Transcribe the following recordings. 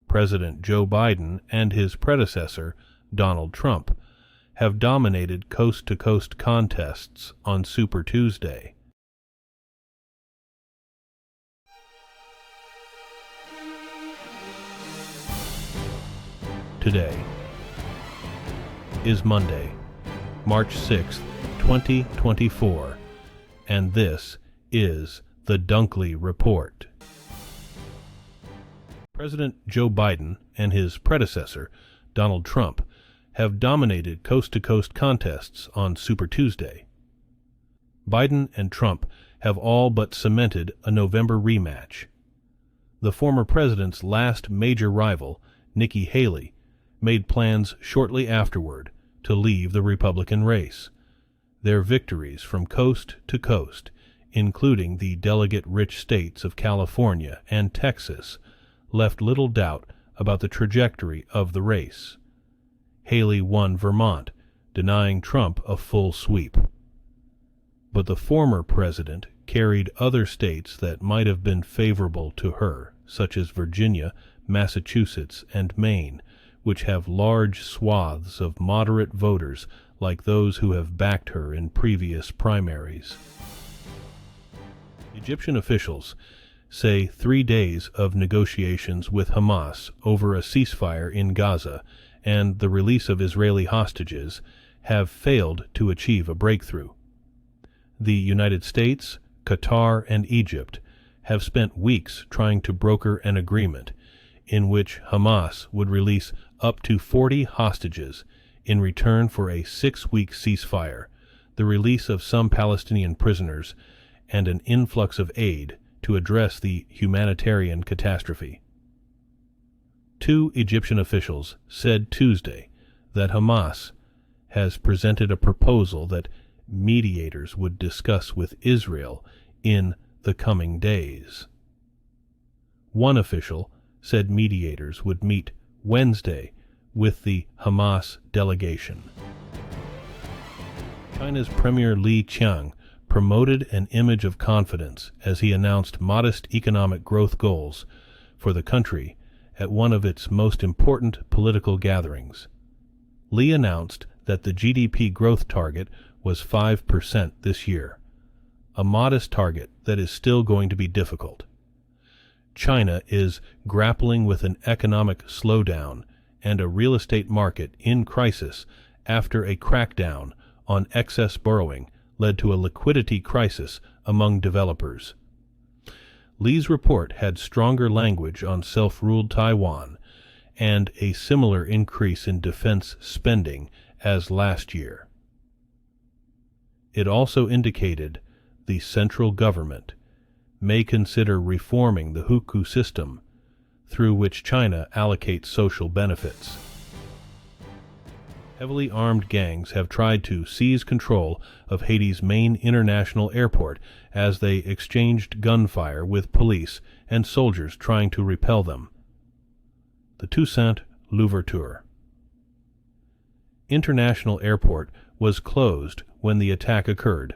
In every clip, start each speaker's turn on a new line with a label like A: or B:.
A: President Joe Biden and his predecessor, Donald Trump, have dominated coast-to-coast contests on Super Tuesday. Today is Monday, March 6, 2024, and this is the Dunkley Report. President Joe Biden and his predecessor, Donald Trump, have dominated coast-to-coast contests on Super Tuesday. Biden and Trump have all but cemented a November rematch. The former president's last major rival, Nikki Haley, made plans shortly afterward to leave the Republican race. Their victories from coast to coast, including the delegate-rich states of California and Texas, left little doubt about the trajectory of the race. Haley won Vermont, denying Trump a full sweep. But the former president carried other states that might have been favorable to her, such as Virginia, Massachusetts, and Maine, which have large swaths of moderate voters like those who have backed her in previous primaries. Egyptian officials say 3 days of negotiations with Hamas over a ceasefire in Gaza and the release of Israeli hostages have failed to achieve a breakthrough. The United States, Qatar, and Egypt have spent weeks trying to broker an agreement in which Hamas would release up to 40 hostages in return for a 6-week ceasefire, the release of some Palestinian prisoners, and an influx of aid to address the humanitarian catastrophe. 2 Egyptian officials said Tuesday that Hamas has presented a proposal that mediators would discuss with Israel in the coming days. One official said mediators would meet Wednesday with the Hamas delegation. China's Premier Li Qiang promoted an image of confidence as he announced modest economic growth goals for the country at one of its most important political gatherings. Li announced that the GDP growth target was 5% this year, a modest target that is still going to be difficult. China is grappling with an economic slowdown and a real estate market in crisis after a crackdown on excess borrowing led to a liquidity crisis among developers. Li's report had stronger language on self-ruled Taiwan and a similar increase in defense spending as last year. It also indicated the central government may consider reforming the hukou system through which China allocates social benefits. Heavily armed gangs have tried to seize control of Haiti's main international airport as they exchanged gunfire with police and soldiers trying to repel them. The Toussaint Louverture International Airport was closed when the attack occurred,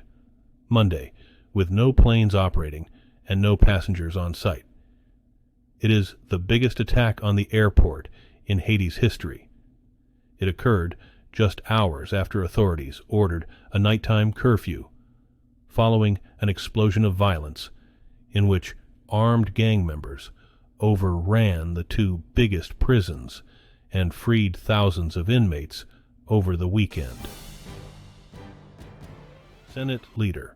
A: Monday, with no planes operating and no passengers on site. It is the biggest attack on the airport in Haiti's history. It occurred just hours after authorities ordered a nighttime curfew, following an explosion of violence in which armed gang members overran the 2 biggest prisons and freed thousands of inmates over the weekend. Senate Leader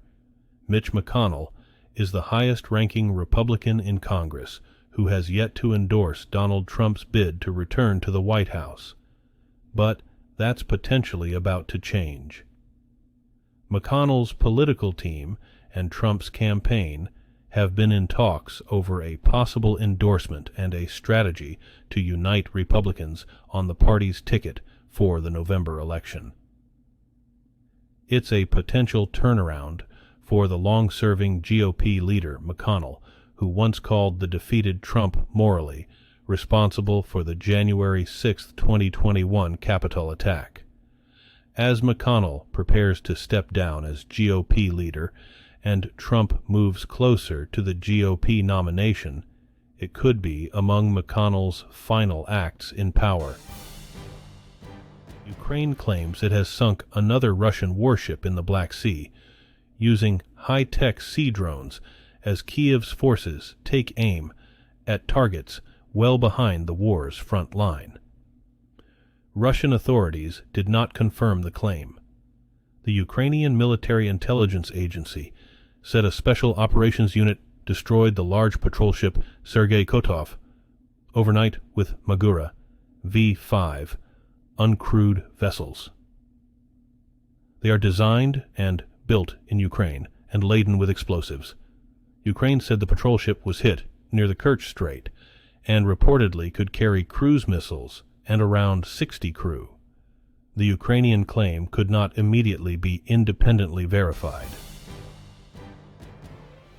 A: Mitch McConnell is the highest-ranking Republican in Congress who has yet to endorse Donald Trump's bid to return to the White House. But that's potentially about to change. McConnell's political team and Trump's campaign have been in talks over a possible endorsement and a strategy to unite Republicans on the party's ticket for the November election. It's a potential turnaround for the long-serving GOP leader McConnell, who once called the defeated Trump morally responsible for the January 6, 2021 Capitol attack. As McConnell prepares to step down as GOP leader and Trump moves closer to the GOP nomination, It could be among McConnell's final acts in power. Ukraine claims it has sunk another Russian warship in the Black Sea, using high-tech sea drones as Kiev's forces take aim at targets well behind the war's front line. Russian authorities did not confirm the claim. The Ukrainian Military Intelligence Agency said a special operations unit destroyed the large patrol ship Sergei Kotov overnight with Magura V-5 uncrewed vessels. They are designed and built in Ukraine and laden with explosives. Ukraine said the patrol ship was hit near the Kerch Strait and reportedly could carry cruise missiles and around 60 crew. The Ukrainian claim could not immediately be independently verified.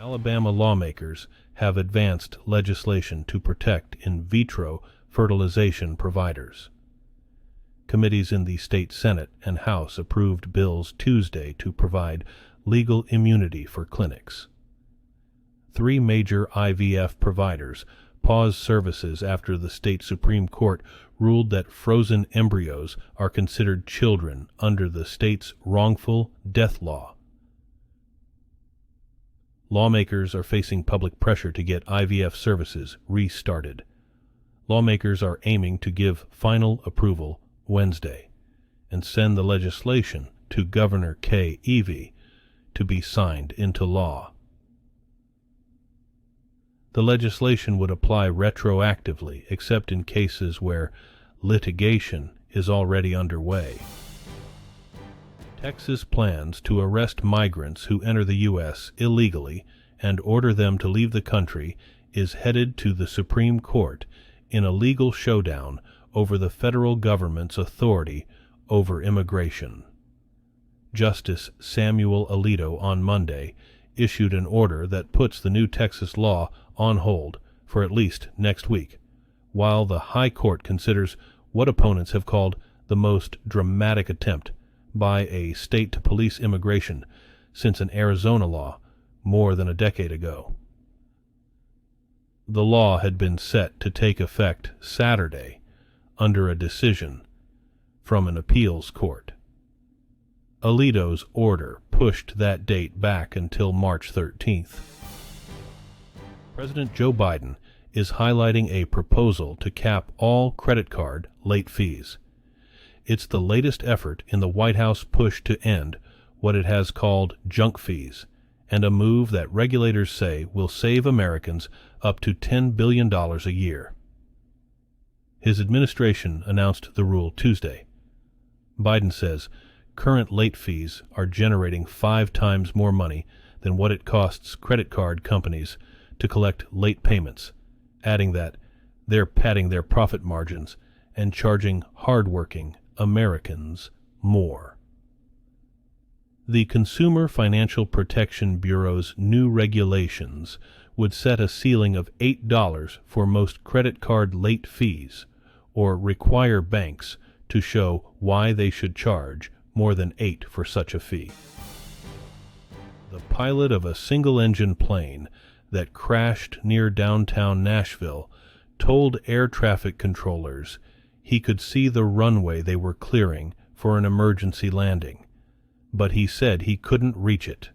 A: Alabama lawmakers have advanced legislation to protect in vitro fertilization providers. Committees in the state Senate and House approved bills Tuesday to provide legal immunity for clinics. 3 major IVF providers paused services after the state Supreme Court ruled that frozen embryos are considered children under the state's wrongful death law. Lawmakers are facing public pressure to get IVF services restarted. Lawmakers are aiming to give final approval Wednesday and send the legislation to Governor Kay Ivey to be signed into law. The legislation would apply retroactively except in cases where litigation is already underway. Texas plans to arrest migrants who enter the U.S. illegally and order them to leave the country is headed to the Supreme Court in a legal showdown over the federal government's authority over immigration. Justice Samuel Alito on Monday issued an order that puts the new Texas law on hold for at least next week, while the High Court considers what opponents have called the most dramatic attempt by a state to police immigration since an Arizona law more than a decade ago. The law had been set to take effect Saturday under a decision from an appeals court. Alito's order pushed that date back until March 13th. President Joe Biden is highlighting a proposal to cap all credit card late fees. It's the latest effort in the White House push to end what it has called junk fees, and a move that regulators say will save Americans up to $10 billion a year. His administration announced the rule Tuesday. Biden says current late fees are generating 5 times more money than what it costs credit card companies to collect late payments, adding that they're padding their profit margins and charging hardworking Americans more. The Consumer Financial Protection Bureau's new regulations would set a ceiling of $8 for most credit card late fees, or require banks to show why they should charge more than $8 for such a fee. The pilot of a single-engine plane that crashed near downtown Nashville told air traffic controllers he could see the runway they were clearing for an emergency landing, but he said he couldn't reach it.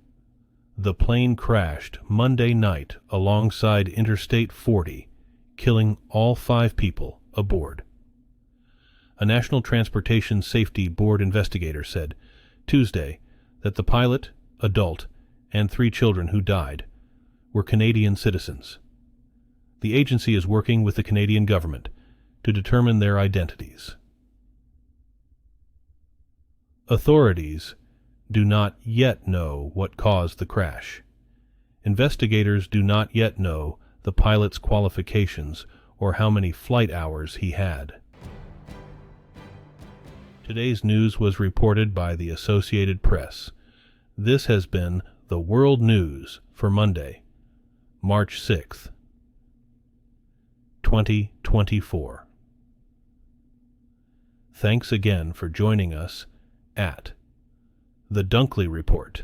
A: The plane crashed Monday night alongside Interstate 40, killing all 5 people aboard. A National Transportation Safety Board investigator said Tuesday that the pilot, adult, and 3 children who died were Canadian citizens. The agency is working with the Canadian government to determine their identities. Authorities do not yet know what caused the crash. Investigators do not yet know the pilot's qualifications or how many flight hours he had. Today's news was reported by the Associated Press. This has been the World News for Monday, March 6th, 2024. Thanks again for joining us at The Dunkley Report.